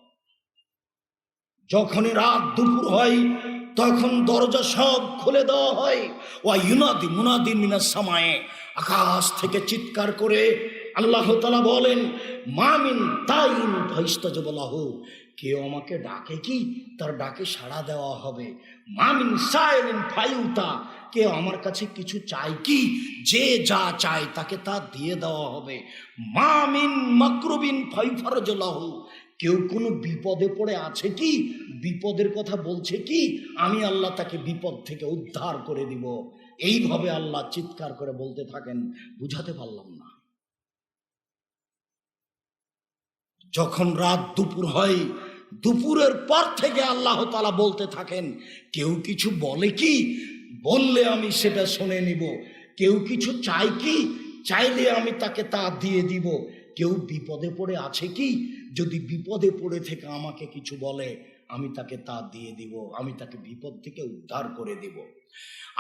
A: যখনই রাত দুপুর হয় তখন দরজা সব খুলে দেওয়া হয়। ওয়া ইউনাদি মুনাদি মিনাস সামায়ে, আকাশ থেকে চিৎকার করে আল্লাহ তাআলা বলেন, মামিন তাইন ফাইস্তাজাবা লাহু, কেউ আমাকে ডাকে কি, তার ডাকে সাড়া দেওয়া হবে। মামিন সাইলিন ফায়ুতা, কেউ আমার কাছে কিছু চায় কি, যে যা চায় তাকে তা দিয়ে দেওয়া হবে। মামিন মাকরুবিন ফাইফারজু লাহু, কেউ কোনো বিপদে পড়ে আছে কি, বিপদের কথা বলছে কি, আমি আল্লাহ তাকে বিপদ থেকে উদ্ধার করে দিব। এইভাবে আল্লাহ চিৎকার করে বলতে থাকেন। বুঝাতে পারলাম না। যখন রাত দুপুর হয়, দুপুরের পর থেকে আল্লাহ তাআলা বলতে থাকেন, কেউ কিছু বলে কি, বললে আমি সেটা শুনে নিব। কেউ কিছু চায় কি, চাইলে আমি তাকে তা দিয়ে দিব। কেউ বিপদে পড়ে আছে কি, যদি বিপদে পড়ে থেকে আমাকে কিছু বলে, আমি তাকে তা দিয়ে দিব, আমি তাকে বিপদ থেকে উদ্ধার করে দিব।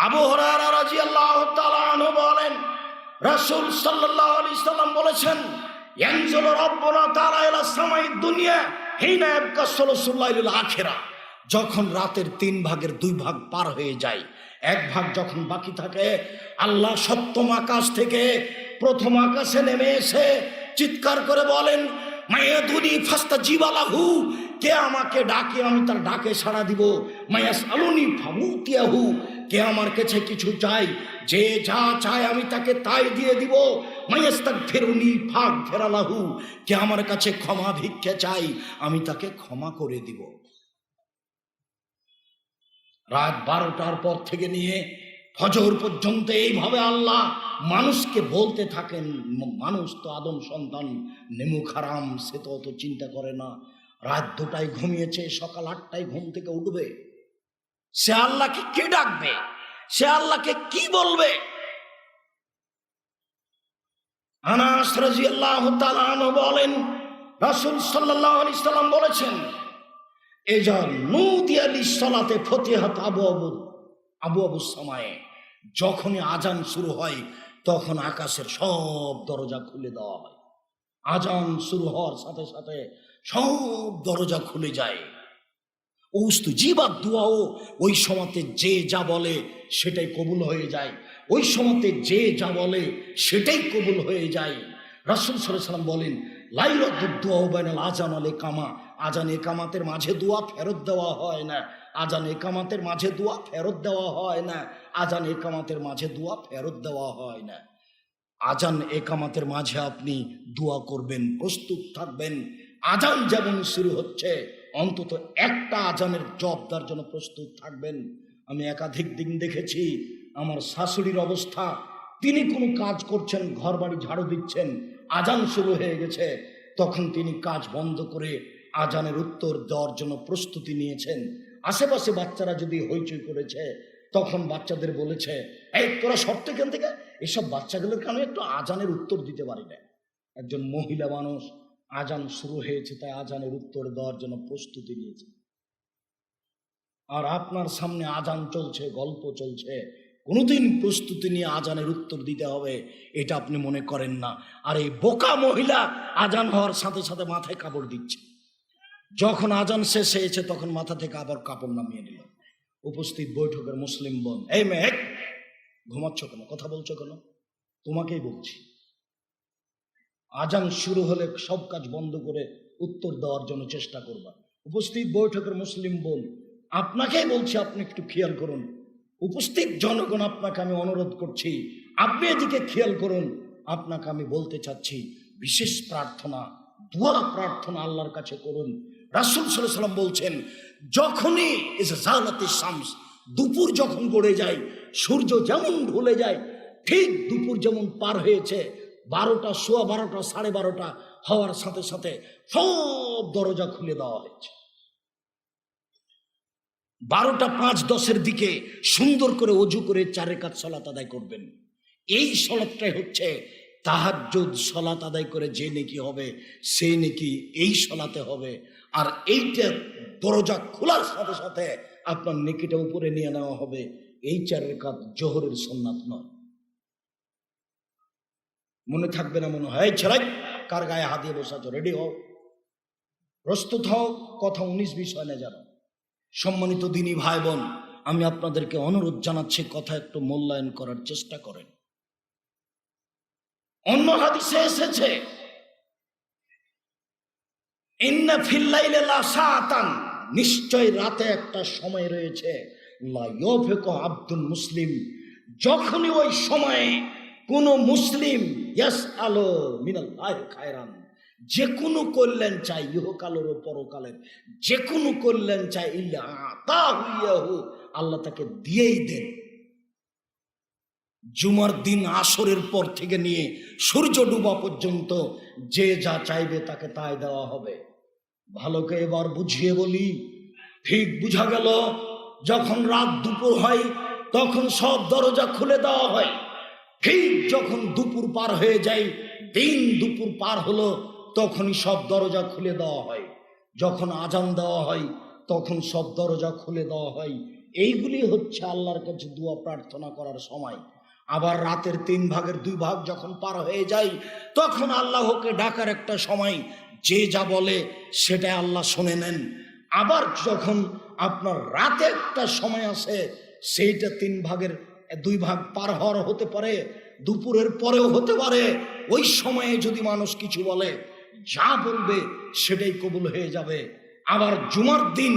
A: আবু হুরায়রা রাদিয়াল্লাহু তাআলা আনহু বলেন, রাসূল সাল্লাল্লাহু আলাইহি সাল্লাম বলেছেন, ইয়ানজুলু রাব্বুনা তাআলা ইলা সামাইদ দুনিয়া হিনা ইয়াবকা সুলুসুল লাইলিল আখিরা, যখন রাতের 3 ভাগের 2 ভাগ পার হয়ে যায়, 1 ভাগ যখন বাকি থাকে, আল্লাহ সপ্তম আকাশ থেকে প্রথম আকাশে নেমে এসে চিৎকার করে বলেন, মায়াদুনি ফাস্তাজিবা লাহু, কে আমাকে ডাকে আমি তার ডাকে সাড়া দিব। মায়াসআলুনি ফাউতিয়াহু, কে আমার কাছে কিছু চাই, যে যা চায় আমি তাকে তাই দিয়ে দিব। মায়াস্তাগফিরুনি ফাগফিরা লাহু, কে আমার কাছে ক্ষমা ভিক্ষা চাই, আমি তাকে ক্ষমা করে দিব। রাত 12টার পর থেকে নিয়ে ফজর পর্যন্ত এইভাবে আল্লাহ মানুষকে বলতে থাকেন। মানুষ তো আদম সন্তান, নেমুখ হারাম, সে তো অত চিন্তা করে না। রাত 2টায় ঘুমিয়েছে, সকাল 8টায় ঘুম থেকে উঠবে। সে আল্লাহকে কি ডাকবে, সে আল্লাহকে কি বলবে? আনাস রাদিয়াল্লাহু তাআলা আনহু বলেন, রাসূল সাল্লাল্লাহু আলাইহি সাল্লাম বলেছেন, এজা নুদিয়া লিসসালাতে ফতিহাত আবওয়াবুস সামায়ে, যখনই আজান শুরু হয় তখন আকাশের সব দরজা খুলে দেওয়া হয়। আজান শুরু হওয়ার সাথে সাথে সব দরজা খুলে যায়। উস্তুজিবাত দুআও, ওই সময়তে যে যা বলে সেটাই কবুল হয়ে যায়। ওই সময়তে যে যা বলে সেটাই কবুল হয়ে যায়। রাসূল সাল্লাল্লাহু আলাইহি সাল্লাম বলেন, লাইলাতুদ দুআ বাইনাল আযান ওয়াল ইকামা, আজান একামাতের মাঝে দোয়া ফেরত দেওয়া হয় না। আজান একামাতের মাঝে দোয়া ফেরত দেওয়া হয় না। আজান একামাতের মাঝে দোয়া ফেরত দেওয়া হয় না। আজান একামাতের মাঝে আপনি দোয়া করবেন, প্রস্তুত থাকবেন। আজান যেমন শুরু হচ্ছে, অন্তত একটা আজানের জবাব দেওয়ার জন্য প্রস্তুত থাকবেন। আমি একাধিক দিন দেখেছি, আমার শাশুড়ির অবস্থা, তিনি কোনো কাজ করছেন, ঘর বাড়ি ঝাড়ু দিচ্ছেন, আজান শুরু হয়ে গেছে, তখন তিনি কাজ বন্ধ করে আজানের উত্তর দেওয়ার জন্য প্রস্তুতি নিয়েছেন। আশেপাশে বাচ্চারা যদি হইচই করেছে, তখন বাচ্চাদের বলেছে, এই তোরা সব এখান থেকে, এসব বাচ্চাগুলোর কারণে একটু আজানের উত্তর দিতে পারি না। একজন মহিলা মানুষ, আজান শুরু হয়েছে তাই আজানের উত্তর দেওয়ার জন্য প্রস্তুতি নিয়েছে, আর আপনার সামনে আজান চলছে, গল্প চলছে, কোনোদিন প্রস্তুতি নিয়ে আজানের উত্তর দিতে হবে এটা আপনি মনে করেন না। আর এই বোকা মহিলা আজান হওয়ার সাথে সাথে মাথায় কাপড় দিচ্ছে, যখন আজান শেষ হয়েছে তখন মাথা থেকে আবার কাপড় নামিয়ে নিল। উপস্থিত বৈঠকের মুসলিম বোন, এই মেয়ে ঘুমাচ্ছ কেন, কথা বলছো কেন? তোমাকেই বলছি, আজান শুরু হলে সব কাজ বন্ধ করে উত্তর দেওয়ার জন্য চেষ্টা করবা। উপস্থিত বৈঠকের মুসলিম বোন, আপনাকেই বলছি, আপনি একটু খেয়াল করুন। উপস্থিত জনগণ, আপনাকে আমি অনুরোধ করছি, আপনি এদিকে খেয়াল করুন। আপনাকে আমি বলতে চাচ্ছি, বিশেষ প্রার্থনা, দোয়া প্রার্থনা আল্লাহর কাছে করুন। রাসূল সাল্লাল্লাহু আলাইহি ওয়াসাল্লাম বলছেন, যখনই জালাতিস শামস, দুপুর যখন গড়ে যায়, সূর্য যেমন ঢলে যায়, ঠিক দুপুর যেমন পার হয়েছে, 12টা, সোয়া 12টা, 12:30 হওয়ার সাথে সাথে সব দরজা খুলে দেওয়া হয়েছে। 12টা 5-10 দিকে সুন্দর করে অজু করে 4 রাকাত সালাত আদায় করবেন। এই সালাতটাই হচ্ছে তাহাজ্জুদ সালাত আদায় করে যে নেকি হবে, সেই নেকি এই সালাতে হবে। আর এইটা দরজা খোলার সাথে সাথে আপনার নেকিটা উপরে নিয়ে নেওয়া হবে। এই 4 রাকাত জোহরের সুন্নাত নয়। মনে থাকবে না মনে হয়? ছেলে, কার গায়ে হাত দিয়ে বসে আছো? রেডি হও, প্রস্তুত হও, কথা 19-20 হয় না জানো। সম্মানিত দিনী ভাই বোন, আমি আপনাদেরকে অনুরোধ জানাচ্ছি, কথা একটু মূল্যায়ন করার চেষ্টা করেন। অন্য হাদিসে এসেছে, ইন্না ফিল লাইলি লাসাআতান, নিশ্চয় রাতে একটা সময় রয়েছে, লা ইয়াফিকু আব্দুল মুসলিম, যখনই ওই সময়ে কোন মুসলিম ইয়াসআলু মিনাল্লাহি খায়রান, যে কোনো কল্যাণ চাই, ইহকালের ও পরকালের যে কোনো কল্যাণ চাই, ইল্লা আতাহু ইয়াহু, আল্লাহ তাকে দিয়েই দেন। জুমার দিন আসরের পর থেকে নিয়ে সূর্য ডুবা পর্যন্ত যে যা চাইবে তাকে তাই দেওয়া হবে। ভালোকে এবার বুঝিয়ে বলি, ঠিক বুঝা গেল, যখন রাত দুপুর হয় তখন সব দরজা খুলে দেওয়া হয়। ঠিক যখন দুপুর পার হয়ে যায়, দিন দুপুর পার হলো, তখনই সব দরজা খুলে দেওয়া হয়। যখন আজান দেওয়া হয় তখন সব দরজা খুলে দেওয়া হয়। এইগুলি হচ্ছে আল্লাহর কাছে দোয়া প্রার্থনা করার সময়। আবার রাতের 3 ভাগের 2 ভাগ যখন পার হয়ে যায়, তখন আল্লাহকে ডাকার একটা সময়, যে যা বলে সেটা আল্লাহ শুনে নেন। আবার যখন আপনার রাতে একটা সময় আসে, সেইটা 3 ভাগের 2 ভাগ পার হওয়ার হতে পারে, দুপুরের পরেও হতে পারে। ওই সময়ে যদি মানুষ কিছু বলে, যা বলবে সেটাই কবুল হয়ে যাবে। আবার জুমার দিন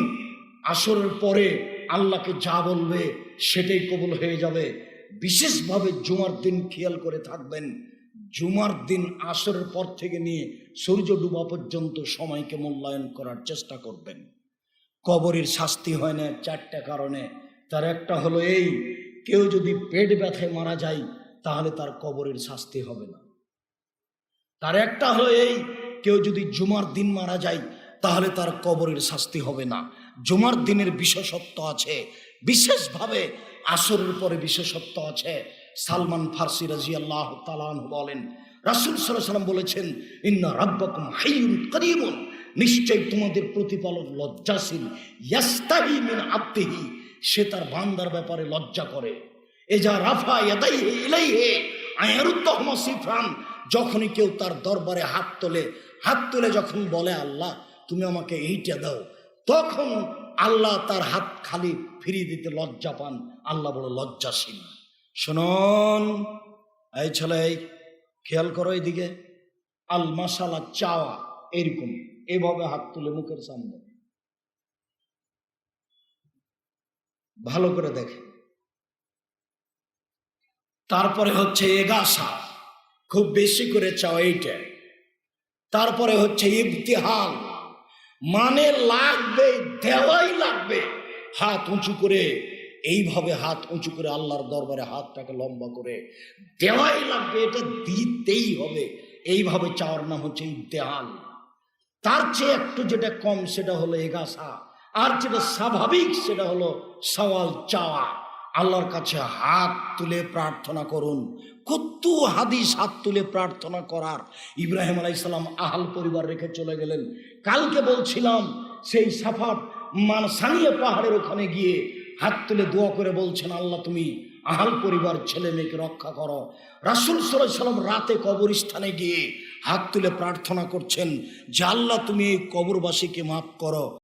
A: আসরের পরে আল্লাহকে যা বলবে সেটাই কবুল হয়ে যাবে। বিশেষভাবে জুমার দিন খেয়াল করে থাকবেন, জুমার দিন আসরের পর থেকে নিয়ে সূর্য ডুবা পর্যন্ত সময়কে মূল্যায়ন করার চেষ্টা করবেন। কবরের শাস্তি হয় না 4টা কারণে। তার একটা হলো এই, কেউ যদি পেট ব্যথায় মারা যায় তাহলে তার কবরের শাস্তি হবে না। তার একটা হলো এই, কেউ যদি জুমার দিন মারা যায় তাহলে তার কবরের শাস্তি হবে না। জুমার দিনের বিশেষত্ব আছে, বিশেষভাবে আসরের পরে বিশেষত্ব আছে। সালমান ফারসি রাদিয়াল্লাহু তাআলা আনহু বলেন, রাসূল সাল্লাল্লাহু আলাইহি ওয়াসাল্লাম বলেছেন, ইন্না রাব্বাকুম হাইয়ুন কারীমুন, নিশ্চয় তোমাদের প্রতিপালক লজ্জাশীল, ইয়াস্তাহি মিন আবদিহি, সে তার বান্দার ব্যাপারে লজ্জা করে। এজা রাফা ইয়াদাইহি ইলাইহি আয়ারুদ্দাহুমা সিফরান, যখনই কেউ তার দরবারে হাত তোলে যখন বলে, আল্লাহ তুমি আমাকে এইটা দাও, তখন আল্লাহ তার হাত খালি ফিরিয়ে দিতে লজ্জা পান। আল্লাহ বড় লজ্জাশীল। শুনুন এই ছেলে, খেয়াল করো এইদিকে, আল মাসালা চাওয়া, এরকম এইভাবে হাত তুলে মুখের সামনে, ভালো করে দেখে। তারপরে হচ্ছে এগাসা, খুব বেশি করে চাওয়া এইটা। তারপরে হচ্ছে ইবতিহাল, মানে লাগবে, দেওয়াই লাগবে, হাত উঁচু করে এইভাবে হাত উঁচু করে আল্লাহর দরবারে হাতটাকে লম্বা করে দেওয়াই লাগবে, এটা দিতেই হবে। এইভাবে চাওয়ার নাম হচ্ছে ইবতিহাল। তার চেয়ে একটু যেটা কম সেটা হলো এগাসা, আর যেটা স্বাভাবিক সেটা হলো সওয়াল, চাওয়া। আল্লাহর কাছে হাত তুলে প্রার্থনা করুন। কত হাদিস হাত তুলে প্রার্থনা করার। ইব্রাহিম আলাইহিস সালাম আহাল পরিবার রেখে চলে গেলেন। কালকে বলছিলাম সেই সাফাত মানসানিয়া পাহাড়ের ওখানে গিয়ে হাত তুলে দোয়া করে বলছেন, আল্লাহ তুমি আহাল পরিবার ছেলে মেয়েকে রক্ষা করো। রাসূল সাল্লাল্লাহু আলাইহি সাল্লাম রাতে কবরস্থানে গিয়ে হাত তুলে প্রার্থনা করছেন যে আল্লাহ তুমি এই কবরবাসীকে মাফ করো।